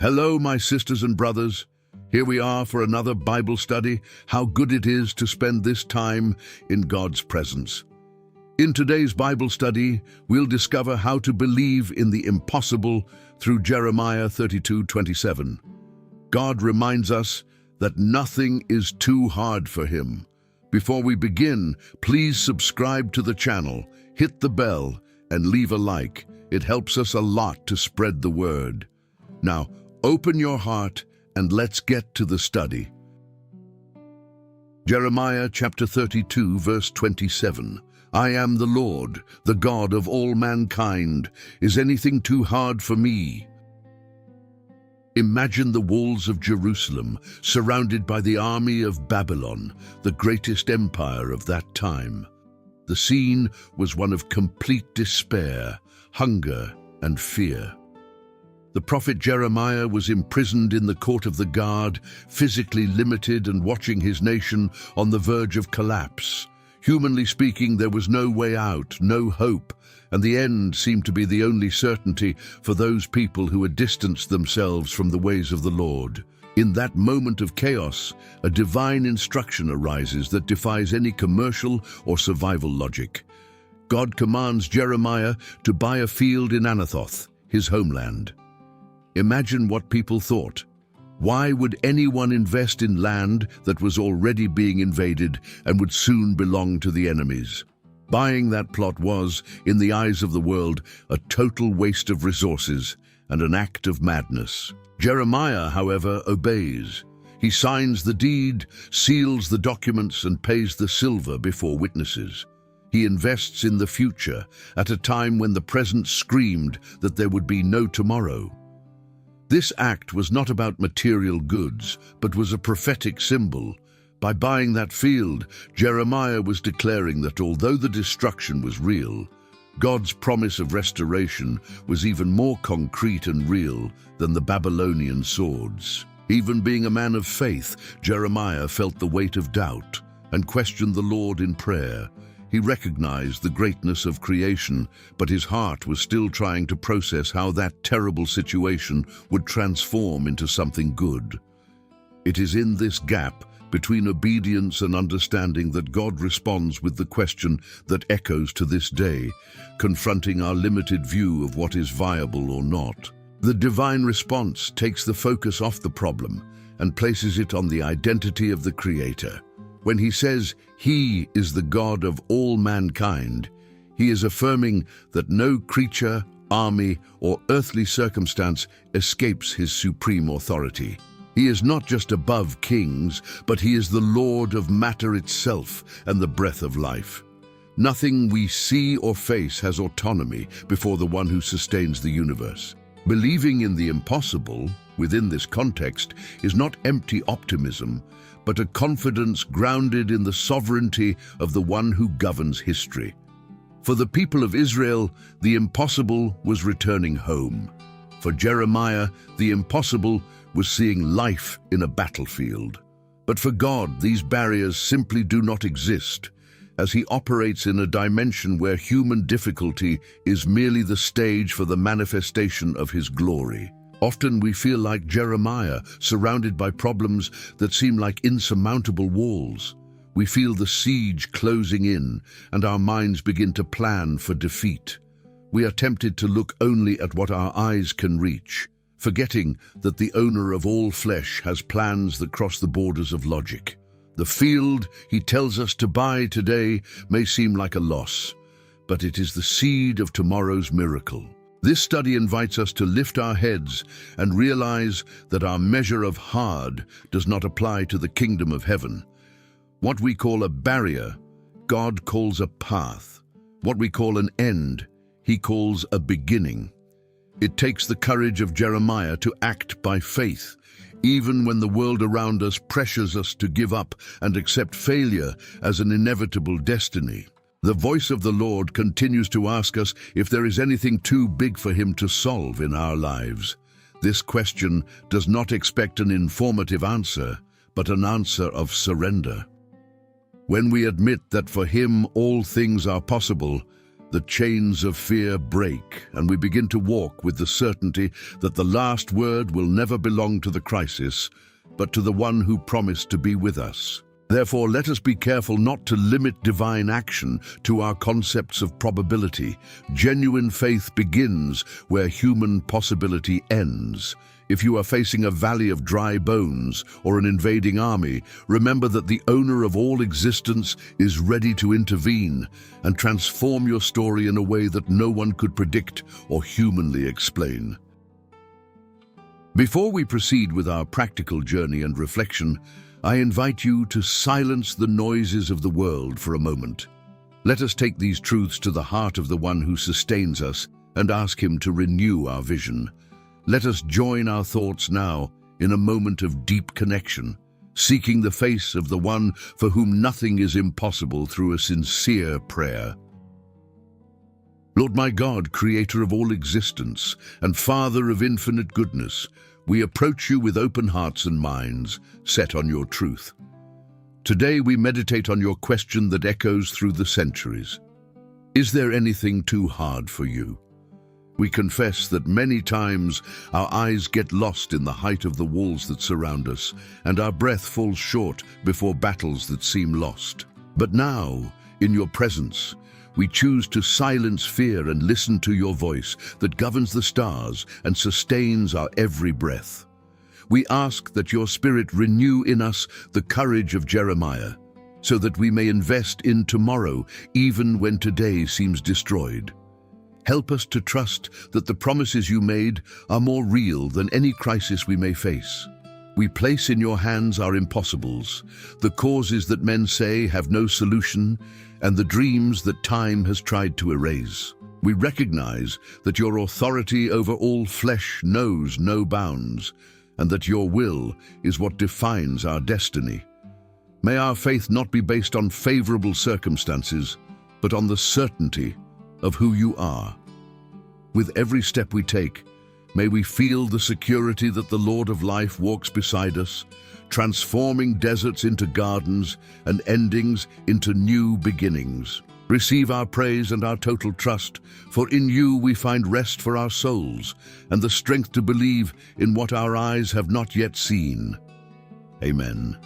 Hello, my sisters and brothers. Here we are for another Bible study. How good it is to spend this time in God's presence. In today's Bible study, we'll discover how to believe in the impossible through Jeremiah 32:27. God reminds us that nothing is too hard for Him. Before we begin, please subscribe to the channel, hit the bell, and leave a like. It helps us a lot to spread the word. Now, open your heart and let's get to the study. Jeremiah chapter 32, verse 27. I am the Lord, the God of all mankind. Is anything too hard for me? Imagine the walls of Jerusalem, surrounded by the army of Babylon, the greatest empire of that time. The scene was one of complete despair, hunger, and fear. The prophet Jeremiah was imprisoned in the court of the guard, physically limited and watching his nation on the verge of collapse. Humanly speaking, there was no way out, no hope, and the end seemed to be the only certainty for those people who had distanced themselves from the ways of the Lord. In that moment of chaos, a divine instruction arises that defies any commercial or survival logic. God commands Jeremiah to buy a field in Anathoth, his homeland. Imagine what people thought. Why would anyone invest in land that was already being invaded and would soon belong to the enemies? Buying that plot was, in the eyes of the world, a total waste of resources and an act of madness. Jeremiah, however, obeys. He signs the deed, seals the documents, and pays the silver before witnesses. He invests in the future at a time when the present screamed that there would be no tomorrow. This act was not about material goods, but was a prophetic symbol. By buying that field, Jeremiah was declaring that although the destruction was real, God's promise of restoration was even more concrete and real than the Babylonian swords. Even being a man of faith, Jeremiah felt the weight of doubt and questioned the Lord in prayer. He recognized the greatness of creation, but his heart was still trying to process how that terrible situation would transform into something good. It is in this gap between obedience and understanding that God responds with the question that echoes to this day, confronting our limited view of what is viable or not. The divine response takes the focus off the problem and places it on the identity of the Creator. When he says he is the God of all mankind, he is affirming that no creature, army, or earthly circumstance escapes his supreme authority. He is not just above kings, but he is the Lord of matter itself and the breath of life. Nothing we see or face has autonomy before the one who sustains the universe. Believing in the impossible, within this context, is not empty optimism, but a confidence grounded in the sovereignty of the one who governs history. For the people of Israel, the impossible was returning home. For Jeremiah, the impossible was seeing life in a battlefield. But for God, these barriers simply do not exist, as He operates in a dimension where human difficulty is merely the stage for the manifestation of His glory. Often we feel like Jeremiah, surrounded by problems that seem like insurmountable walls. We feel the siege closing in, and our minds begin to plan for defeat. We are tempted to look only at what our eyes can reach, forgetting that the owner of all flesh has plans that cross the borders of logic. The field He tells us to buy today may seem like a loss, but it is the seed of tomorrow's miracle. This study invites us to lift our heads and realize that our measure of hard does not apply to the kingdom of heaven. What we call a barrier, God calls a path. What we call an end, He calls a beginning. It takes the courage of Jeremiah to act by faith, even when the world around us pressures us to give up and accept failure as an inevitable destiny. The voice of the Lord continues to ask us if there is anything too big for Him to solve in our lives. This question does not expect an informative answer, but an answer of surrender. When we admit that for Him all things are possible, the chains of fear break, and we begin to walk with the certainty that the last word will never belong to the crisis, but to the one who promised to be with us. Therefore, let us be careful not to limit divine action to our concepts of probability. Genuine faith begins where human possibility ends. If you are facing a valley of dry bones or an invading army, remember that the owner of all existence is ready to intervene and transform your story in a way that no one could predict or humanly explain. Before we proceed with our practical journey and reflection, I invite you to silence the noises of the world for a moment. Let us take these truths to the heart of the one who sustains us and ask him to renew our vision. Let us join our thoughts now in a moment of deep connection, seeking the face of the one for whom nothing is impossible through a sincere prayer. Lord my God, creator of all existence and Father of infinite goodness, we approach you with open hearts and minds set on your truth. Today we meditate on your question that echoes through the centuries. Is there anything too hard for you? We confess that many times our eyes get lost in the height of the walls that surround us, and our breath falls short before battles that seem lost. But now, in your presence, we choose to silence fear and listen to your voice that governs the stars and sustains our every breath. We ask that your Spirit renew in us the courage of Jeremiah, so that we may invest in tomorrow even when today seems destroyed. Help us to trust that the promises you made are more real than any crisis we may face. We place in your hands our impossibles, the causes that men say have no solution, and the dreams that time has tried to erase. We recognize that your authority over all flesh knows no bounds, and that your will is what defines our destiny. May our faith not be based on favorable circumstances, but on the certainty of who you are. With every step we take, may we feel the security that the Lord of life walks beside us, transforming deserts into gardens and endings into new beginnings. Receive our praise and our total trust, for in you we find rest for our souls and the strength to believe in what our eyes have not yet seen. Amen.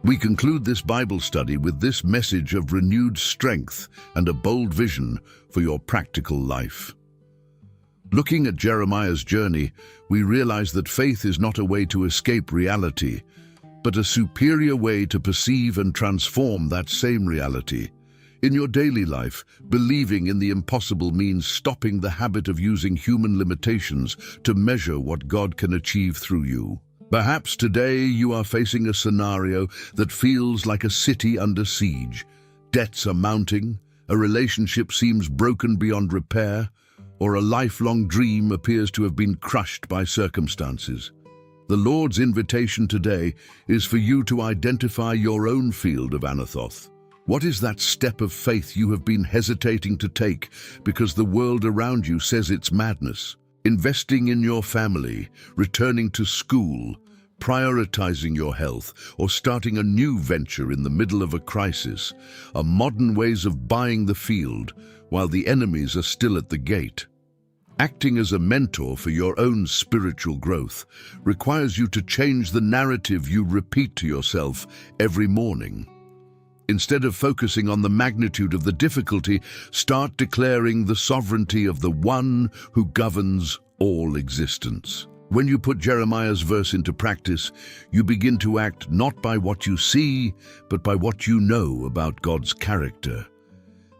We conclude this Bible study with this message of renewed strength and a bold vision for your practical life. Looking at Jeremiah's journey, we realize that faith is not a way to escape reality, but a superior way to perceive and transform that same reality. In your daily life, believing in the impossible means stopping the habit of using human limitations to measure what God can achieve through you. Perhaps today you are facing a scenario that feels like a city under siege. Debts are mounting, a relationship seems broken beyond repair, or a lifelong dream appears to have been crushed by circumstances. The Lord's invitation today is for you to identify your own field of Anathoth. What is that step of faith you have been hesitating to take because the world around you says it's madness? Investing in your family, returning to school, prioritizing your health, or starting a new venture in the middle of a crisis are modern ways of buying the field while the enemies are still at the gate. Acting as a mentor for your own spiritual growth requires you to change the narrative you repeat to yourself every morning. Instead of focusing on the magnitude of the difficulty, start declaring the sovereignty of the one who governs all existence. When you put Jeremiah's verse into practice, you begin to act not by what you see, but by what you know about God's character.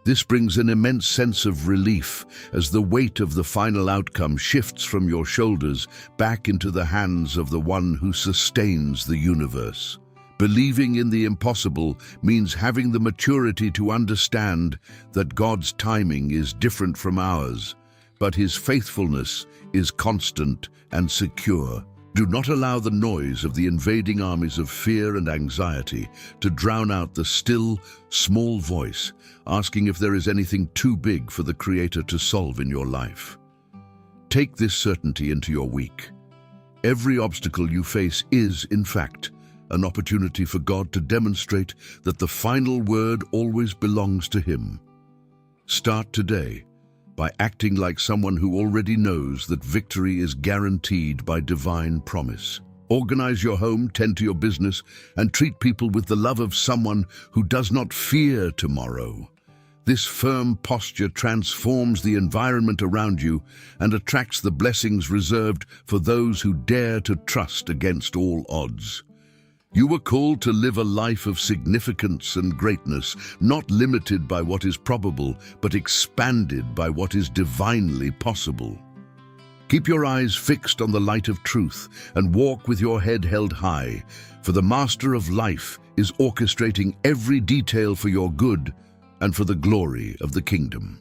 This brings an immense sense of relief as the weight of the final outcome shifts from your shoulders back into the hands of the one who sustains the universe. Believing in the impossible means having the maturity to understand that God's timing is different from ours, but His faithfulness is constant and secure. Do not allow the noise of the invading armies of fear and anxiety to drown out the still, small voice asking if there is anything too big for the Creator to solve in your life. Take this certainty into your week. Every obstacle you face is, in fact, an opportunity for God to demonstrate that the final word always belongs to Him. Start today by acting like someone who already knows that victory is guaranteed by divine promise. Organize your home, tend to your business, and treat people with the love of someone who does not fear tomorrow. This firm posture transforms the environment around you and attracts the blessings reserved for those who dare to trust against all odds. You were called to live a life of significance and greatness, not limited by what is probable, but expanded by what is divinely possible. Keep your eyes fixed on the light of truth and walk with your head held high, for the Master of life is orchestrating every detail for your good and for the glory of the kingdom.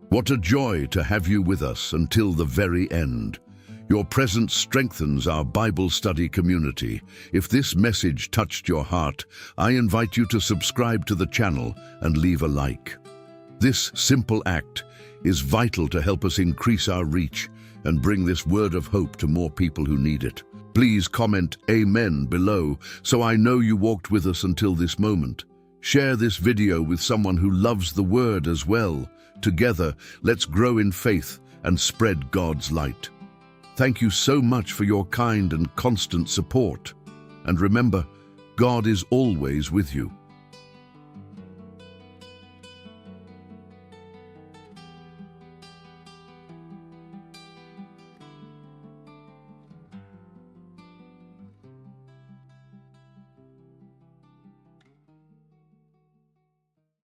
What a joy to have you with us until the very end. Your presence strengthens our Bible study community. If this message touched your heart, I invite you to subscribe to the channel and leave a like. This simple act is vital to help us increase our reach and bring this word of hope to more people who need it. Please comment Amen below so I know you walked with us until this moment. Share this video with someone who loves the word as well. Together, let's grow in faith and spread God's light. Thank you so much for your kind and constant support. And remember, God is always with you.